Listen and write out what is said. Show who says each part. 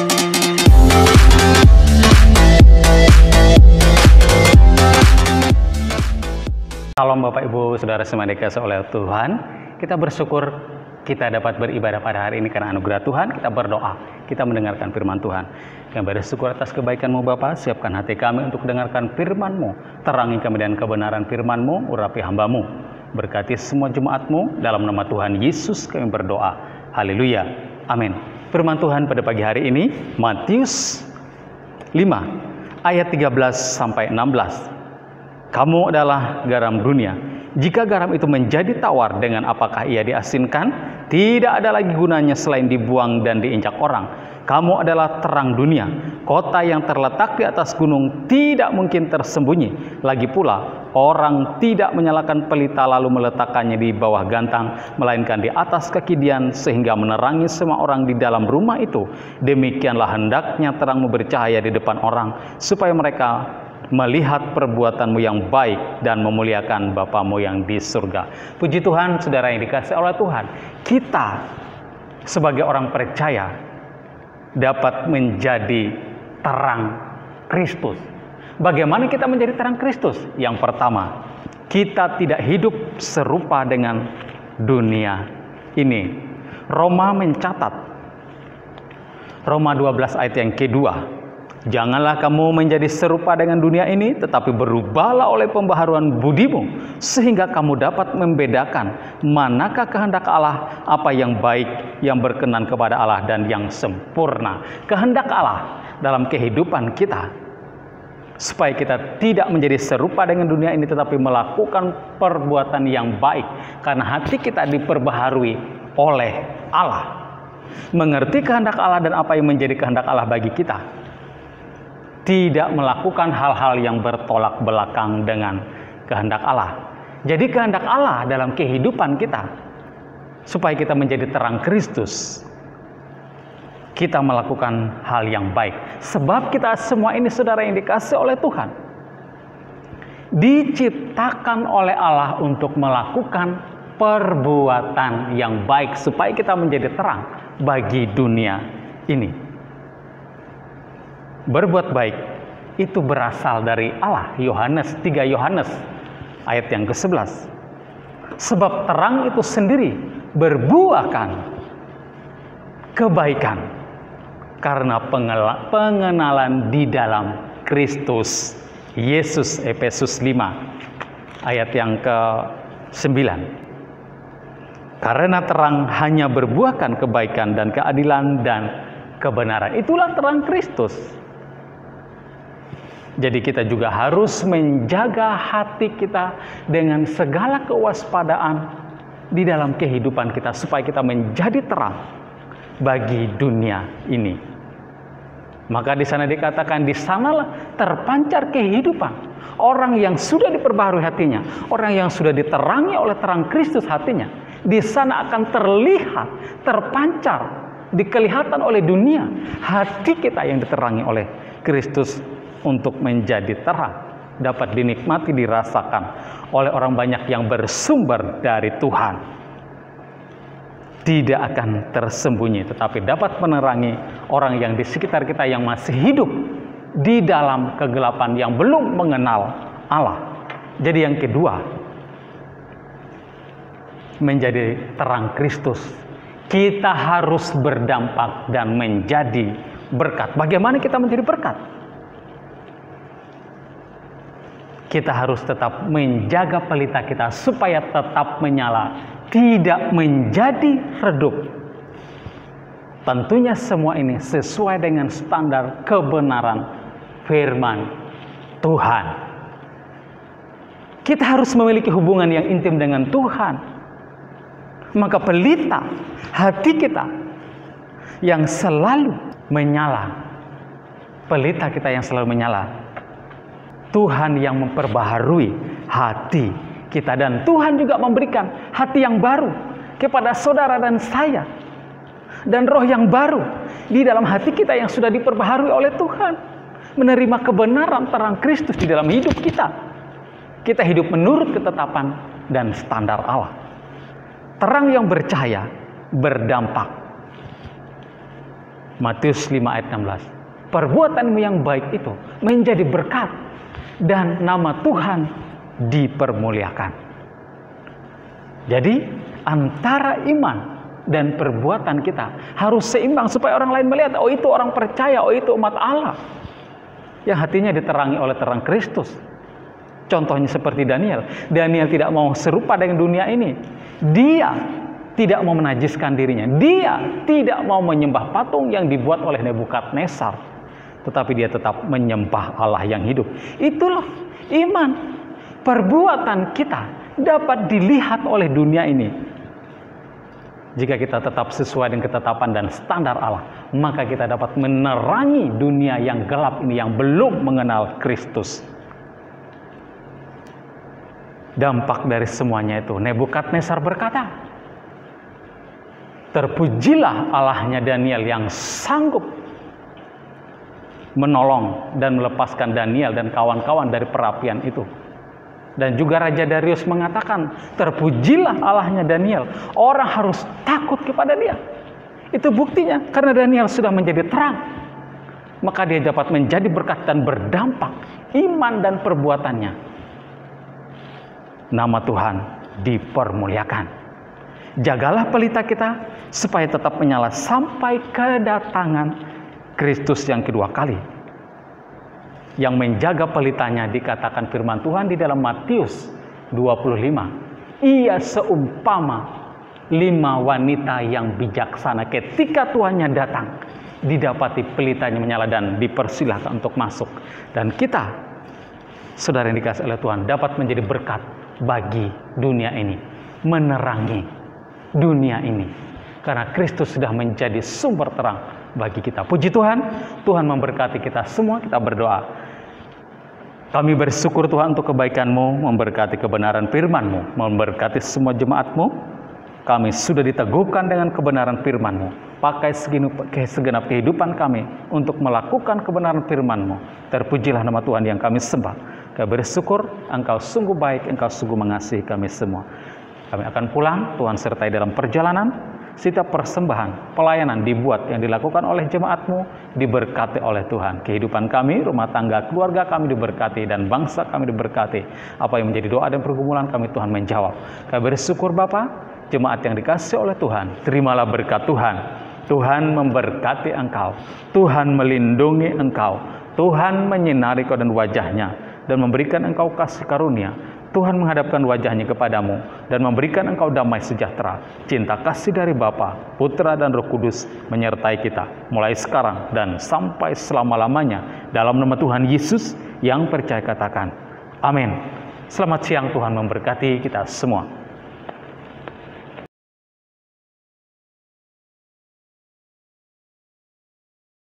Speaker 1: Salam Bapak Ibu Saudara semua dikasihi oleh Tuhan. Kita bersyukur kita dapat beribadah pada hari ini karena anugerah Tuhan. Kita berdoa, kita mendengarkan firman Tuhan. Kami bersyukur atas kebaikan-Mu Bapa. Siapkan hati kami untuk dengarkan firman-Mu. Terangi kami dengan kebenaran firman-Mu, urapi hamba-Mu. Berkati semua jemaat-Mu, dalam nama Tuhan Yesus kami berdoa. Haleluya, amin. Firman Tuhan pada pagi hari ini, Matius 5 ayat 13 sampai 16. Kamu adalah garam dunia. Jika garam itu menjadi tawar, dengan apakah ia diasinkan? Tidak ada lagi gunanya selain dibuang dan diinjak orang. Kamu adalah terang dunia. Kota yang terletak di atas gunung tidak mungkin tersembunyi. Lagi pula, orang tidak menyalakan pelita lalu meletakkannya di bawah gantang, melainkan di atas kaki dian sehingga menerangi semua orang di dalam rumah itu. Demikianlah hendaknya terangmu bercahaya di depan orang, supaya mereka melihat perbuatanmu yang baik dan memuliakan Bapamu yang di surga. Puji Tuhan, saudara yang dikasihi oleh Tuhan, kita sebagai orang percaya dapat menjadi terang Kristus. Bagaimana kita menjadi terang Kristus? Yang pertama, kita tidak hidup serupa dengan dunia ini. Roma mencatat, Roma 12 ayat yang kedua, janganlah kamu menjadi serupa dengan dunia ini, tetapi berubahlah oleh pembaharuan budimu, sehingga kamu dapat membedakan manakah kehendak Allah, apa yang baik, yang berkenan kepada Allah, dan yang sempurna. Kehendak Allah dalam kehidupan kita, supaya kita tidak menjadi serupa dengan dunia ini, tetapi melakukan perbuatan yang baik, karena hati kita diperbaharui oleh Allah. Mengerti kehendak Allah dan apa yang menjadi kehendak Allah bagi kita, tidak melakukan hal-hal yang bertolak belakang dengan kehendak Allah. Jadi kehendak Allah dalam kehidupan kita, supaya kita menjadi terang Kristus, kita melakukan hal yang baik. Sebab kita semua ini, saudara yang dikasihi oleh Tuhan, diciptakan oleh Allah untuk melakukan perbuatan yang baik, supaya kita menjadi terang bagi dunia ini. Berbuat baik itu berasal dari Allah. 3 Yohanes ayat yang ke-11. Sebab terang itu sendiri berbuahkan kebaikan karena pengenalan di dalam Kristus Yesus. Efesus 5 ayat yang ke-9. Karena terang hanya berbuahkan kebaikan dan keadilan dan kebenaran. Itulah terang Kristus. Jadi kita juga harus menjaga hati kita dengan segala kewaspadaan di dalam kehidupan kita, supaya kita menjadi terang bagi dunia ini. Maka di sana dikatakan, di sanalah terpancar kehidupan orang yang sudah diperbaharui hatinya, orang yang sudah diterangi oleh terang Kristus hatinya. Di sana akan terlihat, terpancar, dikelihatan oleh dunia hati kita yang diterangi oleh Kristus, untuk menjadi terang, dapat dinikmati, dirasakan oleh orang banyak yang bersumber dari Tuhan. Tidak akan tersembunyi, tetapi dapat menerangi orang yang di sekitar kita yang masih hidup di dalam kegelapan, yang belum mengenal Allah. Jadi yang kedua, menjadi terang Kristus, kita harus berdampak dan menjadi berkat. Bagaimana kita menjadi berkat? Kita harus tetap menjaga pelita kita supaya tetap menyala, tidak menjadi redup. Tentunya semua ini sesuai dengan standar kebenaran firman Tuhan. Kita harus memiliki hubungan yang intim dengan Tuhan. Maka pelita hati kita yang selalu menyala, pelita kita yang selalu menyala, Tuhan yang memperbaharui hati kita, dan Tuhan juga memberikan hati yang baru kepada saudara dan saya, dan roh yang baru di dalam hati kita yang sudah diperbaharui oleh Tuhan, menerima kebenaran terang Kristus di dalam hidup kita. Kita hidup menurut ketetapan dan standar Allah. Terang yang bercahaya berdampak Matius 5 ayat 16. Perbuatanmu yang baik itu menjadi berkat dan nama Tuhan dipermuliakan. Jadi antara iman dan perbuatan kita harus seimbang supaya orang lain melihat, oh itu orang percaya, oh itu umat Allah yang hatinya diterangi oleh terang Kristus. Contohnya seperti Daniel. Daniel tidak mau serupa dengan dunia ini. Dia tidak mau menajiskan dirinya. Dia tidak mau menyembah patung yang dibuat oleh Nebukadnezar. Tetapi dia tetap menyembah Allah yang hidup. Itulah iman. Perbuatan kita dapat dilihat oleh dunia ini. Jika kita tetap sesuai dengan ketetapan dan standar Allah, maka kita dapat menerangi dunia yang gelap ini yang belum mengenal Kristus. Dampak dari semuanya itu, Nebukadnezar berkata, terpujilah Allahnya Daniel yang sanggup menolong dan melepaskan Daniel dan kawan-kawan dari perapian itu. Dan juga Raja Darius mengatakan, terpujilah Allahnya Daniel. Orang harus takut kepada dia. Itu buktinya, karena Daniel sudah menjadi terang. Maka dia dapat menjadi berkat dan berdampak iman dan perbuatannya. Nama Tuhan dipermuliakan. Jagalah pelita kita supaya tetap menyala sampai kedatangan Kristus yang kedua kali. Yang menjaga pelitanya dikatakan firman Tuhan di dalam Matius 25. Ia seumpama 5 wanita yang bijaksana. Ketika tuannya datang, didapati pelitanya menyala dan dipersilahkan untuk masuk. Dan kita, saudara yang dikasihi oleh Tuhan, dapat menjadi berkat bagi dunia ini. Menerangi dunia ini. Karena Kristus sudah menjadi sumber terang bagi kita. Puji Tuhan, Tuhan memberkati kita semua. Kita berdoa. Kami bersyukur Tuhan untuk kebaikan-Mu, memberkati kebenaran firman-Mu, memberkati semua jemaat-Mu. Kami sudah diteguhkan dengan kebenaran firman-Mu. Pakai segenap kehidupan kami untuk melakukan kebenaran firman-Mu. Terpujilah nama Tuhan yang kami sembah. Kami bersyukur Engkau sungguh baik, Engkau sungguh mengasihi kami semua. Kami akan pulang, Tuhan sertai dalam perjalanan. Setiap persembahan, pelayanan dibuat yang dilakukan oleh jemaat-Mu diberkati oleh Tuhan. Kehidupan kami, rumah tangga, keluarga kami diberkati dan bangsa kami diberkati. Apa yang menjadi doa dan pergumulan kami Tuhan menjawab. Kami bersyukur Bapa, jemaat yang dikasihi oleh Tuhan, terimalah berkat Tuhan. Tuhan memberkati engkau, Tuhan melindungi engkau, Tuhan menyinari kau dan wajahnya dan memberikan engkau kasih karunia. Tuhan menghadapkan wajahnya kepadamu dan memberikan engkau damai sejahtera. Cinta kasih dari Bapa, Putra dan Roh Kudus menyertai kita mulai sekarang dan sampai selama-lamanya. Dalam nama Tuhan Yesus yang percaya katakan, amin. Selamat siang, Tuhan memberkati kita semua.